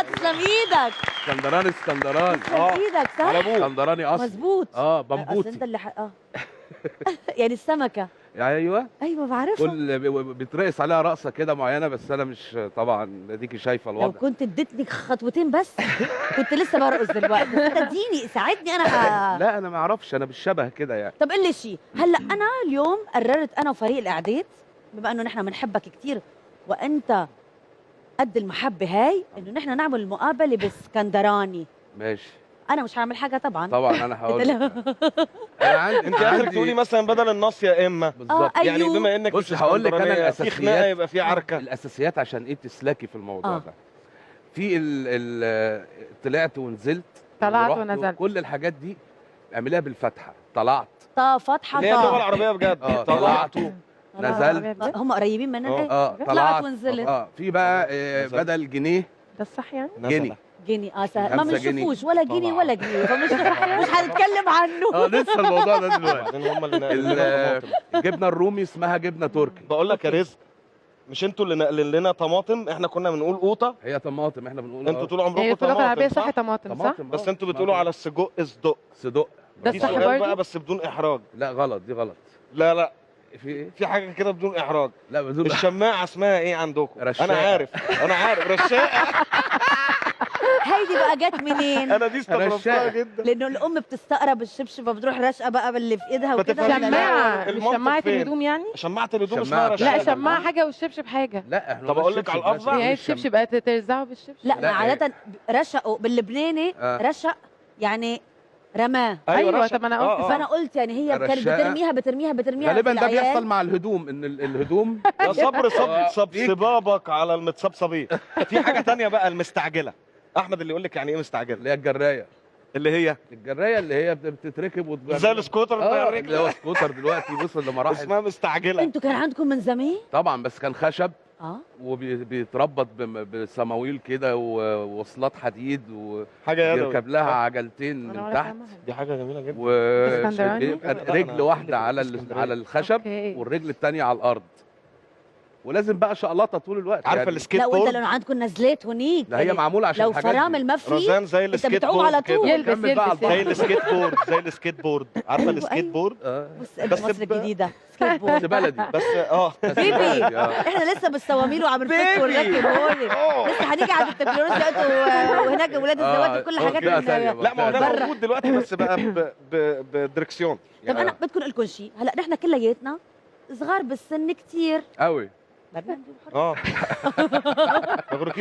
الله تسلم ايدك. اسكندراني اسكندراني. تسلم ايدك صح؟ على ابوه. اسكندراني اصلا. مظبوط. اه أصل بمبوتي. انت اللي يعني السمكه. ايوه ايوه بعرفها. بيترقص عليها رقصه كده معينه، بس انا مش طبعا اديكي شايفه لو الوضع. كنت اديتني خطوتين بس كنت لسه برقص دلوقتي، بس انت اديني ساعدني انا لا انا ما اعرفش، انا بالشبه كده يعني. طب قل لي شيء، هلا انا اليوم قررت انا وفريق الاعداد، بما انه نحن بنحبك كثير وانت قد المحبه هاي، انه نحن نعمل مقابله باسكندراني. ماشي. انا مش هعمل حاجه طبعا. طبعا انا هقول لا. لك. انا عندي انت اخرك تقولي مثلا بدل النص يا اما. بالظبط. أيوه. يعني بما انك بص مش هقول لك انا اسكندرانية، في خناقه الاساسيات. يبقى في عركه. الاساسيات عشان ايه تسلكي في الموضوع آه. ده. في طلعت ونزلت. طلعت ورحت ونزلت. كل الحاجات دي اعمليها بالفتحه. طلعت. فتحه اللي هي اللغه طا. العربيه بجد. طلعت نزلت. هم قريبين مننا ايه؟ طلعت طلعت ونزلت. في بقى نزلت. بدل جنيه ده الصح يعني؟ جنيه. جنيه سهل، ما 5 جنيه. بنشوفوش ولا جنيه طبعا. ولا جنيه، فمش مش هنتكلم عنه. لسه الموضوع ده دلوقتي. وبعدين هم اللي نقلوا لنا طماطم. الجبنه الرومي اسمها جبنه تركي. بقول لك يا رزق، مش انتوا اللي نقلين لنا طماطم؟ احنا كنا بنقول قوطه، هي طماطم احنا بنقول. انتوا طول يعني عمركم في اللغه العربيه طماطم صح صح؟ طماطم صح؟ بس انتوا بتقولوا على السجق صدق. صدق. ده في الصح سؤال برضه؟ بقى بس بدون احراج. لا غلط، دي غلط. لا لا، في ايه؟ في حاجه كده بدون احراج. لا بدون. الشماعه اسمها ايه عندكم؟ رشاقة. انا عارف رشاقه. هيدي بقى جت منين؟ انا دي استغربتها رشاقة. جدا. لانه الام بتستقرب الشبشب فبتروح رشقه بقى باللي في ايدها ما وكده. تفهمش. ولا لا؟ شماعه مش المنطق شماعه فين؟ الهدوم يعني؟ شماعه الهدوم شماعة اسمها بتاعت لا رشاقه. شماعه حاجه والشبشب حاجه. لا احنا طب أقول لك الشبشب على بس. الأفضل؟ يعني الشم- الشبشب بقى ترزعه بالشبشب؟ لا لا، عاده رشقوا باللبناني رشق يعني رماه. ايوه رشا. طب انا قلت فانا قلت يعني هي كانت الرشاقة. بترميها غالبا في ده العيال. بيحصل مع الهدوم، ان الهدوم يا صبر فيك. صبابك على المتصبصبين. في حاجه تانية بقى، المستعجله. احمد اللي يقول لك يعني ايه مستعجله؟ اللي هي الجرايه. اللي هي الجرايه اللي هي بتتركب زي السكوتر بتاع الرجل. اللي هو سكوتر دلوقتي وصل لمراحل. اسمها مستعجله. انتوا كان عندكم من زمان؟ طبعا بس كان خشب اه وبيتربط بصماويل كده ووصلات حديد حاجه يدوي. ويركب لها عجلتين أنا من ولا تحت فاهمها. دي حاجه جميله جدا. اسكندراني؟ وبيبقى لا، رجل أنا واحده اسكندراني. على الخشب أوكي. والرجل الثانيه على الارض، ولازم بقى شقلطه طول الوقت. عارفه يعني السكيت لا وانت بورد؟ لو عندكم نزلات هونيك ده هي معموله عشان لو الحاجات دي. فرامل مفري رزان زي انت السكيت بتعوم بورد على كده. طول. يلبس كمل بقى على يلبس زي البحر. السكيت بورد، زي السكيت بورد. عارفه أيوة، السكيت أيوة. بورد؟ بص انت بس مصر ب- الجديده سكيت بس بورد. بلدي. بس بيبي آه. احنا لسه بالصواميل وعم نفك ونركب هون، لسه هنيجي عند التكنولوجيا وهناك ولاد الزواج وكل حاجات لا، ثانية بقى. لا ما هو ده برا. موجود دلوقتي بس بقى بدركسيون. طب انا بدكم لكم شيء، هلا نحن كلياتنا صغار بالسن كثير. قوي. برنامج اه ما يغركيش